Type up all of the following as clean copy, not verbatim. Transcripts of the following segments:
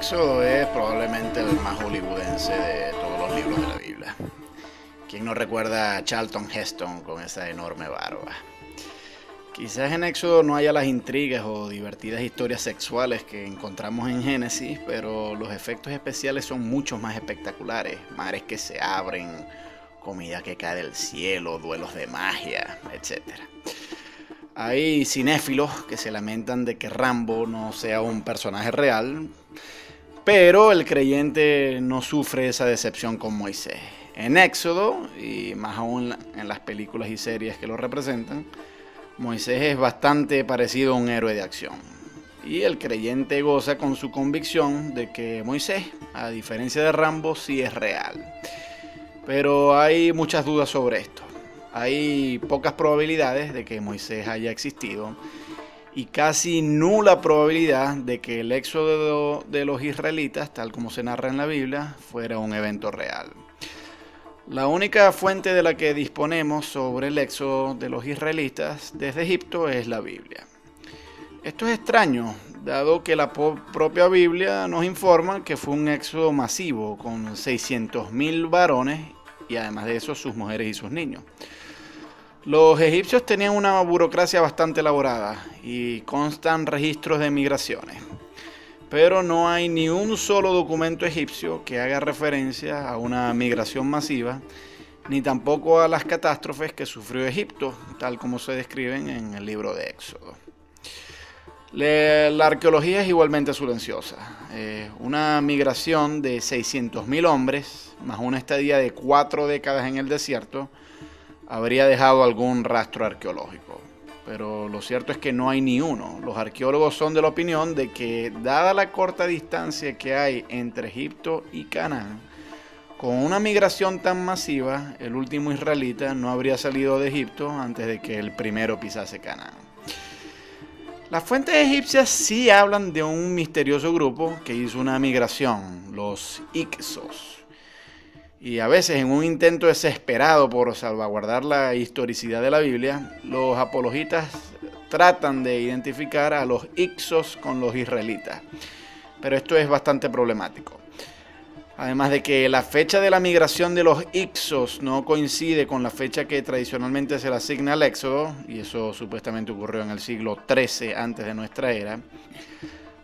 Éxodo es probablemente el más hollywoodense de todos los libros de la Biblia. ¿Quién no recuerda a Charlton Heston con esa enorme barba? Quizás en Éxodo no haya las intrigas o divertidas historias sexuales que encontramos en Génesis, pero los efectos especiales son mucho más espectaculares. Mares que se abren, comida que cae del cielo, duelos de magia, etc. Hay cinéfilos que se lamentan de que Rambo no sea un personaje real, pero el creyente no sufre esa decepción con Moisés. En Éxodo, y más aún en las películas y series que lo representan, Moisés es bastante parecido a un héroe de acción. Y el creyente goza con su convicción de que Moisés, a diferencia de Rambo, sí es real. Pero hay muchas dudas sobre esto. Hay pocas probabilidades de que Moisés haya existido y casi nula probabilidad de que el éxodo de los israelitas, tal como se narra en la Biblia, fuera un evento real. La única fuente de la que disponemos sobre el éxodo de los israelitas desde Egipto es la Biblia. Esto es extraño, dado que la propia Biblia nos informa que fue un éxodo masivo con 600.000 varones y además de eso sus mujeres y sus niños. Los egipcios tenían una burocracia bastante elaborada y constan registros de migraciones, pero no hay ni un solo documento egipcio que haga referencia a una migración masiva, ni tampoco a las catástrofes que sufrió Egipto, tal como se describen en el libro de Éxodo. La arqueología es igualmente silenciosa. Una migración de 600.000 hombres, más una estadía de 4 décadas en el desierto, habría dejado algún rastro arqueológico, pero lo cierto es que no hay ni uno. Los arqueólogos son de la opinión de que, dada la corta distancia que hay entre Egipto y Canaán, con una migración tan masiva, el último israelita no habría salido de Egipto antes de que el primero pisase Canaán. Las fuentes egipcias sí hablan de un misterioso grupo que hizo una migración, los Hyksos. Y a veces, en un intento desesperado por salvaguardar la historicidad de la Biblia, los apologistas tratan de identificar a los Hyksos con los israelitas. Pero esto es bastante problemático. Además de que la fecha de la migración de los Hyksos no coincide con la fecha que tradicionalmente se le asigna al Éxodo, y eso supuestamente ocurrió en el siglo XIII antes de nuestra era.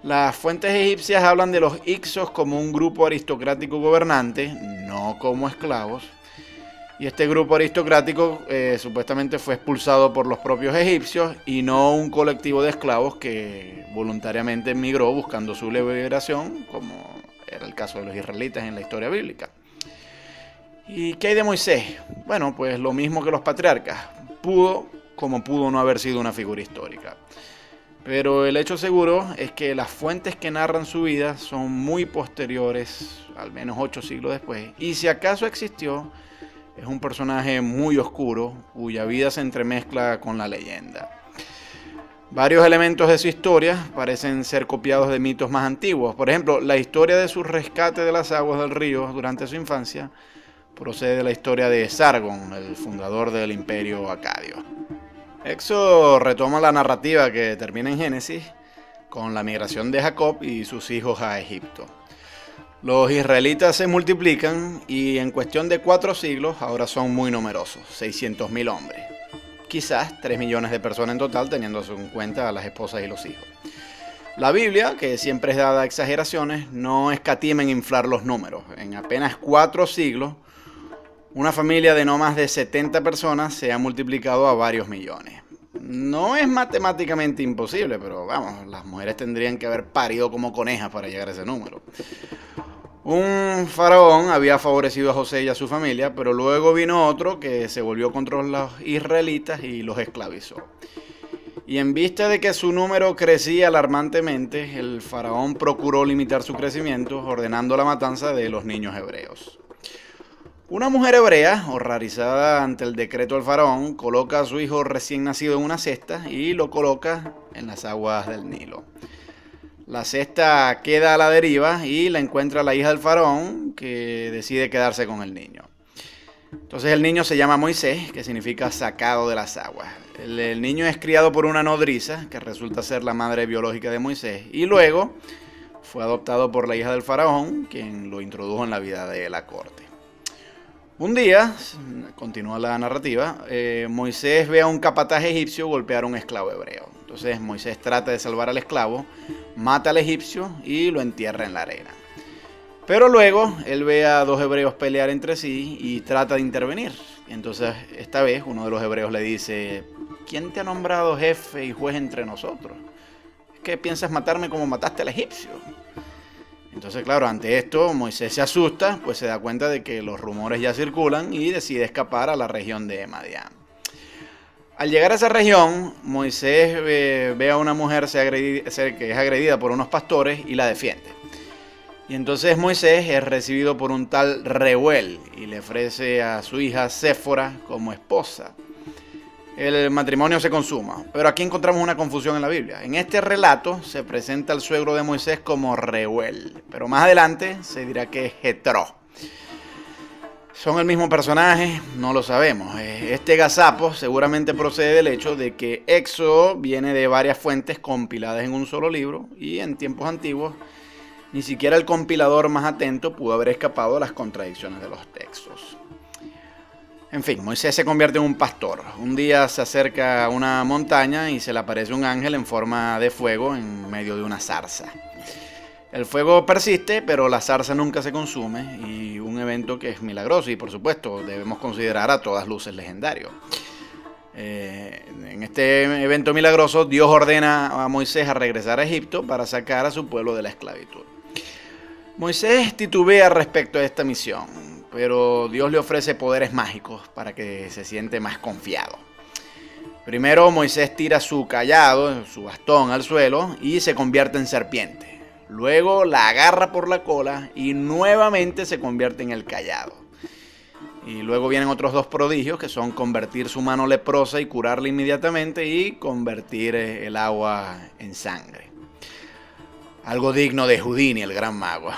Las fuentes egipcias hablan de los Hyksos como un grupo aristocrático gobernante, no como esclavos. Y este grupo aristocrático supuestamente fue expulsado por los propios egipcios y no un colectivo de esclavos que voluntariamente emigró buscando su liberación, como era el caso de los israelitas en la historia bíblica. ¿Y qué hay de Moisés? Bueno, pues lo mismo que los patriarcas. Pudo no haber sido una figura histórica. Pero el hecho seguro es que las fuentes que narran su vida son muy posteriores, al menos 8 siglos después, y si acaso existió, es un personaje muy oscuro, cuya vida se entremezcla con la leyenda. Varios elementos de su historia parecen ser copiados de mitos más antiguos. Por ejemplo, la historia de su rescate de las aguas del río durante su infancia procede de la historia de Sargón, el fundador del imperio acadio. Éxodo retoma la narrativa que termina en Génesis con la migración de Jacob y sus hijos a Egipto. Los israelitas se multiplican y en cuestión de 4 siglos ahora son muy numerosos, 600.000 hombres. Quizás 3 millones de personas en total, teniendo en cuenta a las esposas y los hijos. La Biblia, que siempre es dada a exageraciones, no escatima en inflar los números. En apenas 4 siglos, una familia de no más de 70 personas se ha multiplicado a varios millones. No es matemáticamente imposible, pero vamos, las mujeres tendrían que haber parido como conejas para llegar a ese número. Un faraón había favorecido a José y a su familia, pero luego vino otro que se volvió contra los israelitas y los esclavizó. Y en vista de que su número crecía alarmantemente, el faraón procuró limitar su crecimiento, ordenando la matanza de los niños hebreos. Una mujer hebrea, horrorizada ante el decreto del faraón, coloca a su hijo recién nacido en una cesta y lo coloca en las aguas del Nilo. La cesta queda a la deriva y la encuentra la hija del faraón, que decide quedarse con el niño. Entonces el niño se llama Moisés, que significa sacado de las aguas. El niño es criado por una nodriza, que resulta ser la madre biológica de Moisés, y luego fue adoptado por la hija del faraón, quien lo introdujo en la vida de la corte. Un día, continúa la narrativa, Moisés ve a un capataz egipcio golpear a un esclavo hebreo. Entonces Moisés trata de salvar al esclavo, mata al egipcio y lo entierra en la arena. Pero luego él ve a dos hebreos pelear entre sí y trata de intervenir. Y entonces esta vez uno de los hebreos le dice: ¿quién te ha nombrado jefe y juez entre nosotros? ¿Es que piensas matarme como mataste al egipcio? Entonces, claro, ante esto Moisés se asusta, pues se da cuenta de que los rumores ya circulan y decide escapar a la región de Madián. Al llegar a esa región, Moisés ve a una mujer que es agredida por unos pastores y la defiende. Y entonces Moisés es recibido por un tal Reuel y le ofrece a su hija Séfora como esposa. El matrimonio se consuma, pero aquí encontramos una confusión en la Biblia. En este relato se presenta al suegro de Moisés como Reuel, pero más adelante se dirá que es Jetro. ¿Son el mismo personaje? No lo sabemos. Este gazapo seguramente procede del hecho de que Éxodo viene de varias fuentes compiladas en un solo libro y en tiempos antiguos ni siquiera el compilador más atento pudo haber escapado de las contradicciones de los textos. En fin, Moisés se convierte en un pastor. Un día se acerca a una montaña y se le aparece un ángel en forma de fuego en medio de una zarza. El fuego persiste, pero la zarza nunca se consume, y un evento que es milagroso y, por supuesto, debemos considerar a todas luces legendario. En este evento milagroso, Dios ordena a Moisés a regresar a Egipto para sacar a su pueblo de la esclavitud. Moisés titubea respecto a esta misión, pero Dios le ofrece poderes mágicos para que se siente más confiado. Primero, Moisés tira su cayado, su bastón, al suelo y se convierte en serpiente. Luego la agarra por la cola y nuevamente se convierte en el cayado. Y luego vienen otros dos prodigios, que son convertir su mano leprosa y curarla inmediatamente, y convertir el agua en sangre. Algo digno de Houdini, el gran mago.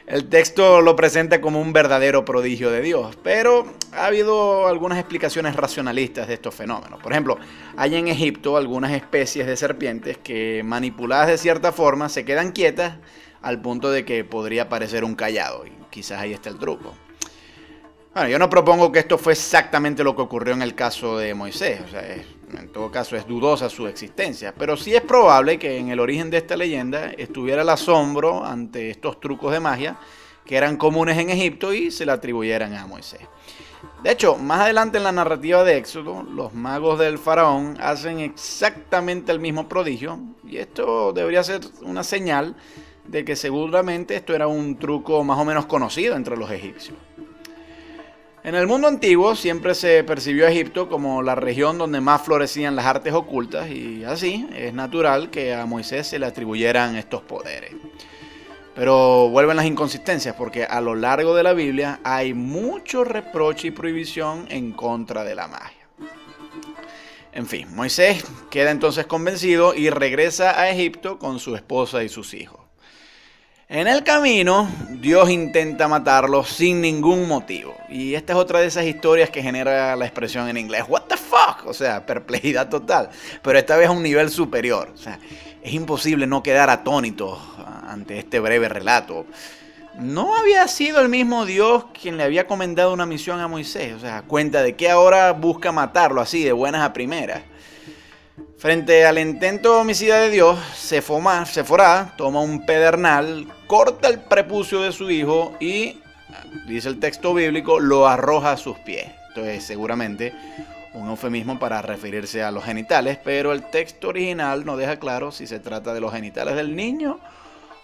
El texto lo presenta como un verdadero prodigio de Dios, pero ha habido algunas explicaciones racionalistas de estos fenómenos. Por ejemplo, hay en Egipto algunas especies de serpientes que, manipuladas de cierta forma, se quedan quietas al punto de que podría parecer un cayado, y quizás ahí está el truco. Bueno, yo no propongo que esto fue exactamente lo que ocurrió en el caso de Moisés, o sea, en todo caso es dudosa su existencia, pero sí es probable que en el origen de esta leyenda estuviera el asombro ante estos trucos de magia que eran comunes en Egipto y se le atribuyeran a Moisés. De hecho, más adelante en la narrativa de Éxodo, los magos del faraón hacen exactamente el mismo prodigio, y esto debería ser una señal de que seguramente esto era un truco más o menos conocido entre los egipcios. En el mundo antiguo siempre se percibió a Egipto como la región donde más florecían las artes ocultas, y así es natural que a Moisés se le atribuyeran estos poderes. Pero vuelven las inconsistencias, porque a lo largo de la Biblia hay mucho reproche y prohibición en contra de la magia. En fin, Moisés queda entonces convencido y regresa a Egipto con su esposa y sus hijos. En el camino, Dios intenta matarlo sin ningún motivo. Y esta es otra de esas historias que genera la expresión en inglés, what the fuck, o sea, perplejidad total. Pero esta vez a un nivel superior. O sea, es imposible no quedar atónito ante este breve relato. ¿No había sido el mismo Dios quien le había comendado una misión a Moisés? O sea, cuenta de que ahora busca matarlo así, de buenas a primeras. Frente al intento homicida de Dios, Séfora toma un pedernal, corta el prepucio de su hijo y, dice el texto bíblico, lo arroja a sus pies. Esto es seguramente un eufemismo para referirse a los genitales, pero el texto original no deja claro si se trata de los genitales del niño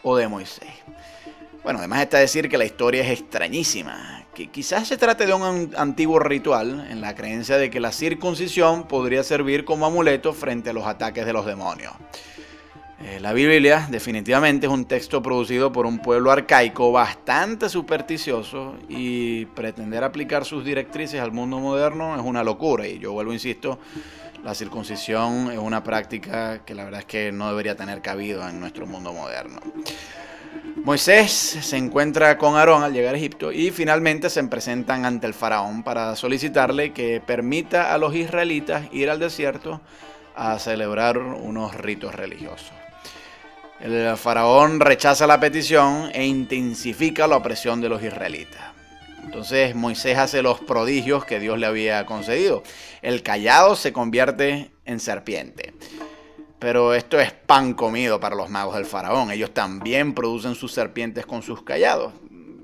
o de Moisés. Bueno, además está decir que la historia es extrañísima, que quizás se trate de un antiguo ritual en la creencia de que la circuncisión podría servir como amuleto frente a los ataques de los demonios. La Biblia definitivamente es un texto producido por un pueblo arcaico bastante supersticioso, y pretender aplicar sus directrices al mundo moderno es una locura. Y yo vuelvo, insisto, la circuncisión es una práctica que la verdad es que no debería tener cabido en nuestro mundo moderno. Moisés se encuentra con Aarón al llegar a Egipto y finalmente se presentan ante el faraón para solicitarle que permita a los israelitas ir al desierto a celebrar unos ritos religiosos. El faraón rechaza la petición e intensifica la opresión de los israelitas. Entonces Moisés hace los prodigios que Dios le había concedido. El cayado se convierte en serpiente. Pero esto es pan comido para los magos del faraón. Ellos también producen sus serpientes con sus cayados.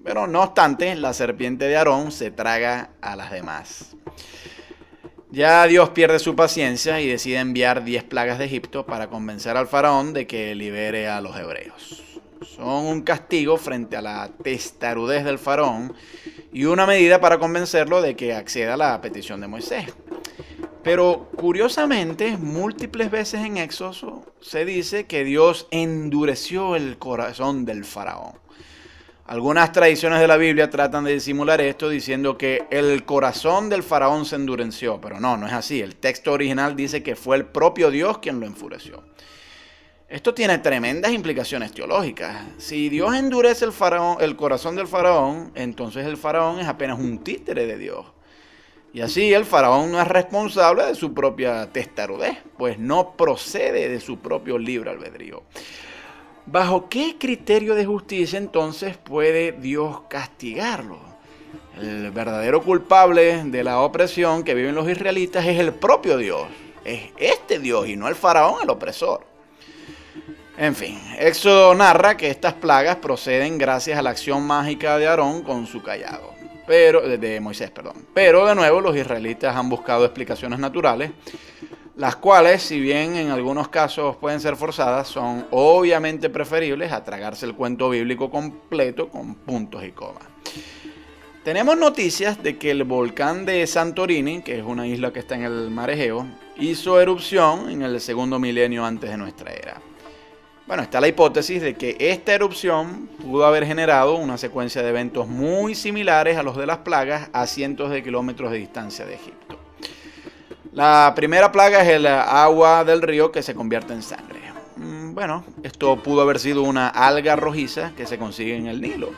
Pero no obstante, la serpiente de Aarón se traga a las demás. Ya Dios pierde su paciencia y decide enviar 10 plagas de Egipto para convencer al faraón de que libere a los hebreos. Son un castigo frente a la testarudez del faraón y una medida para convencerlo de que acceda a la petición de Moisés. Pero curiosamente, múltiples veces en Éxodo se dice que Dios endureció el corazón del faraón. Algunas tradiciones de la Biblia tratan de disimular esto diciendo que el corazón del faraón se endureció, pero no es así. El texto original dice que fue el propio Dios quien lo enfureció. Esto tiene tremendas implicaciones teológicas. Si Dios endurece el corazón del faraón, entonces el faraón es apenas un títere de Dios. Y así el faraón no es responsable de su propia testarudez, pues no procede de su propio libre albedrío. ¿Bajo qué criterio de justicia entonces puede Dios castigarlo? El verdadero culpable de la opresión que viven los israelitas es el propio Dios. Es este Dios y no el faraón el opresor. En fin, Éxodo narra que estas plagas proceden gracias a la acción mágica de Aarón con su cayado. De Moisés. Pero de nuevo los israelitas han buscado explicaciones naturales, las cuales, si bien en algunos casos pueden ser forzadas, son obviamente preferibles a tragarse el cuento bíblico completo con puntos y comas. Tenemos noticias de que el volcán de Santorini, que es una isla que está en el mar Egeo, hizo erupción en el segundo milenio antes de nuestra era. Bueno, está la hipótesis de que esta erupción pudo haber generado una secuencia de eventos muy similares a los de las plagas a cientos de kilómetros de distancia de Egipto. La primera plaga es el agua del río que se convierte en sangre. Bueno, esto pudo haber sido una alga rojiza que se consigue en el Nilo.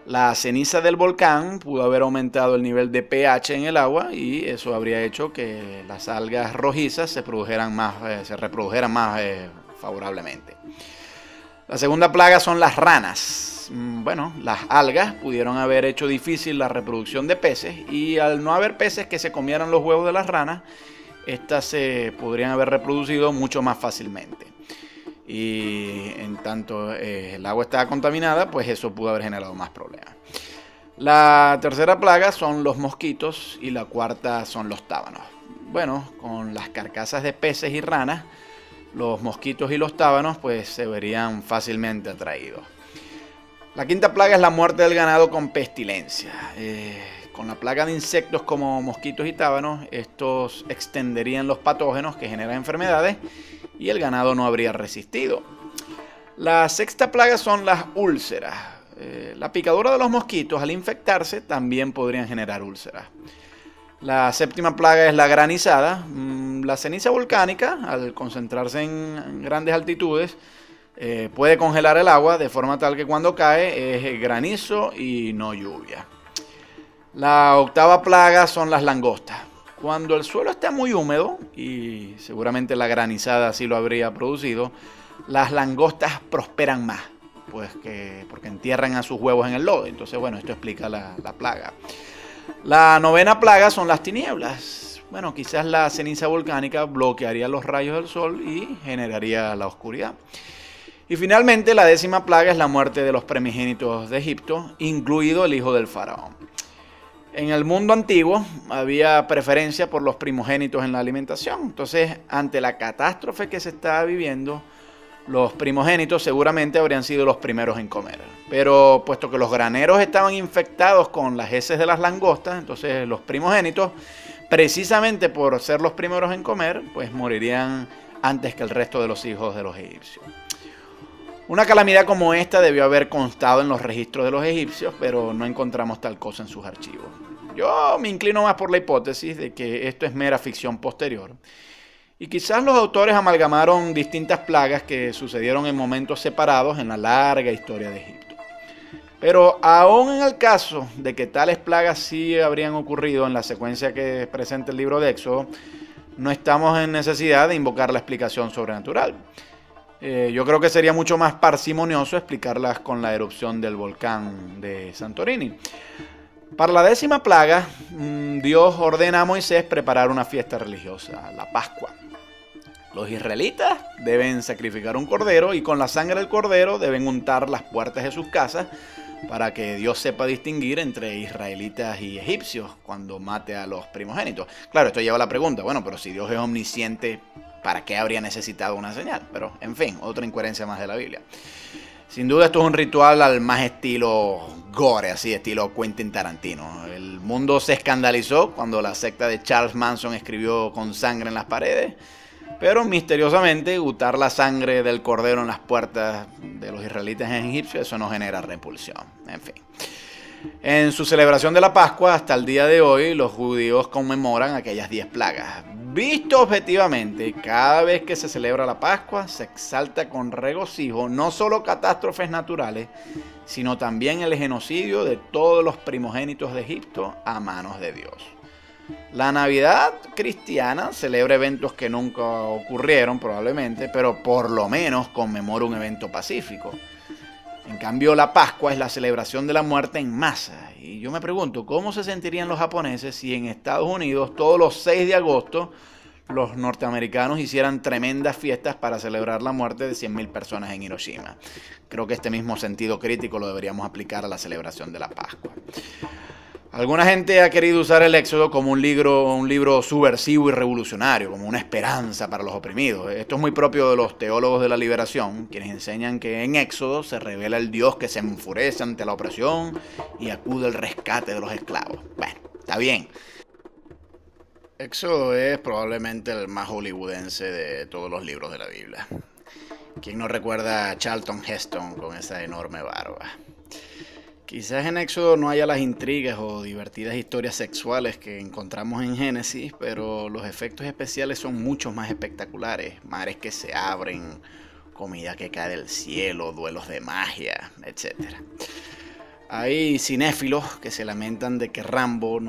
La ceniza del volcán pudo haber aumentado el nivel de pH en el agua y eso habría hecho que las algas rojizas se reprodujeran más favorablemente. La segunda plaga son las ranas. Bueno, las algas pudieron haber hecho difícil la reproducción de peces y al no haber peces que se comieran los huevos de las ranas, estas se podrían haber reproducido mucho más fácilmente. Y en tanto el agua estaba contaminada, pues eso pudo haber generado más problemas. La tercera plaga son los mosquitos y la cuarta son los tábanos. Bueno, con las carcasas de peces y ranas, los mosquitos y los tábanos pues se verían fácilmente atraídos. La quinta plaga es la muerte del ganado con pestilencia. Con la plaga de insectos como mosquitos y tábanos, estos extenderían los patógenos que generan enfermedades y el ganado no habría resistido. La sexta plaga son las úlceras. La picadura de los mosquitos al infectarse también podrían generar úlceras. La séptima plaga es la granizada. La ceniza volcánica, al concentrarse en grandes altitudes, puede congelar el agua de forma tal que cuando cae es granizo y no lluvia. La octava plaga son las langostas. Cuando el suelo está muy húmedo, y seguramente la granizada así lo habría producido, las langostas prosperan más, porque entierran a sus huevos en el lodo. Entonces, bueno, esto explica la plaga. La novena plaga son las tinieblas. Bueno, quizás la ceniza volcánica bloquearía los rayos del sol y generaría la oscuridad. Y finalmente, la décima plaga es la muerte de los primogénitos de Egipto, incluido el hijo del faraón. En el mundo antiguo había preferencia por los primogénitos en la alimentación. Entonces, ante la catástrofe que se estaba viviendo, los primogénitos seguramente habrían sido los primeros en comer. Pero puesto que los graneros estaban infectados con las heces de las langostas, entonces los primogénitos, precisamente por ser los primeros en comer, pues morirían antes que el resto de los hijos de los egipcios. Una calamidad como esta debió haber constado en los registros de los egipcios, pero no encontramos tal cosa en sus archivos. Yo me inclino más por la hipótesis de que esto es mera ficción posterior. Y quizás los autores amalgamaron distintas plagas que sucedieron en momentos separados en la larga historia de Egipto. Pero aún en el caso de que tales plagas sí habrían ocurrido en la secuencia que presenta el libro de Éxodo, no estamos en necesidad de invocar la explicación sobrenatural. Yo creo que sería mucho más parsimonioso explicarlas con la erupción del volcán de Santorini. Para la 10ª plaga, Dios ordena a Moisés preparar una fiesta religiosa, la Pascua. Los israelitas deben sacrificar un cordero y con la sangre del cordero deben untar las puertas de sus casas para que Dios sepa distinguir entre israelitas y egipcios cuando mate a los primogénitos. Claro, esto lleva a la pregunta, bueno, pero si Dios es omnisciente, ¿para qué habría necesitado una señal? Pero, en fin, otra incoherencia más de la Biblia. Sin duda esto es un ritual al más estilo gore, así estilo Quentin Tarantino. El mundo se escandalizó cuando la secta de Charles Manson escribió con sangre en las paredes, pero misteriosamente untar la sangre del cordero en las puertas de los israelitas en Egipcio, eso no genera repulsión. En fin. En su celebración de la Pascua, hasta el día de hoy, los judíos conmemoran aquellas 10 plagas. Visto objetivamente, cada vez que se celebra la Pascua, se exalta con regocijo no solo catástrofes naturales, sino también el genocidio de todos los primogénitos de Egipto a manos de Dios. La Navidad cristiana celebra eventos que nunca ocurrieron probablemente, pero por lo menos conmemora un evento pacífico. En cambio, la Pascua es la celebración de la muerte en masa. Y yo me pregunto, ¿cómo se sentirían los japoneses si en Estados Unidos todos los 6 de agosto los norteamericanos hicieran tremendas fiestas para celebrar la muerte de 100.000 personas en Hiroshima? Creo que este mismo sentido crítico lo deberíamos aplicar a la celebración de la Pascua. Alguna gente ha querido usar el Éxodo como un libro subversivo y revolucionario, como una esperanza para los oprimidos. Esto es muy propio de los teólogos de la liberación, quienes enseñan que en Éxodo se revela el Dios que se enfurece ante la opresión y acude al rescate de los esclavos. Bueno, está bien. Éxodo es probablemente el más hollywoodense de todos los libros de la Biblia. ¿Quién no recuerda a Charlton Heston con esa enorme barba? Quizás en Éxodo no haya las intrigas o divertidas historias sexuales que encontramos en Génesis, pero los efectos especiales son mucho más espectaculares. Mares que se abren, comida que cae del cielo, duelos de magia, etc. Hay cinéfilos que se lamentan de que Rambo no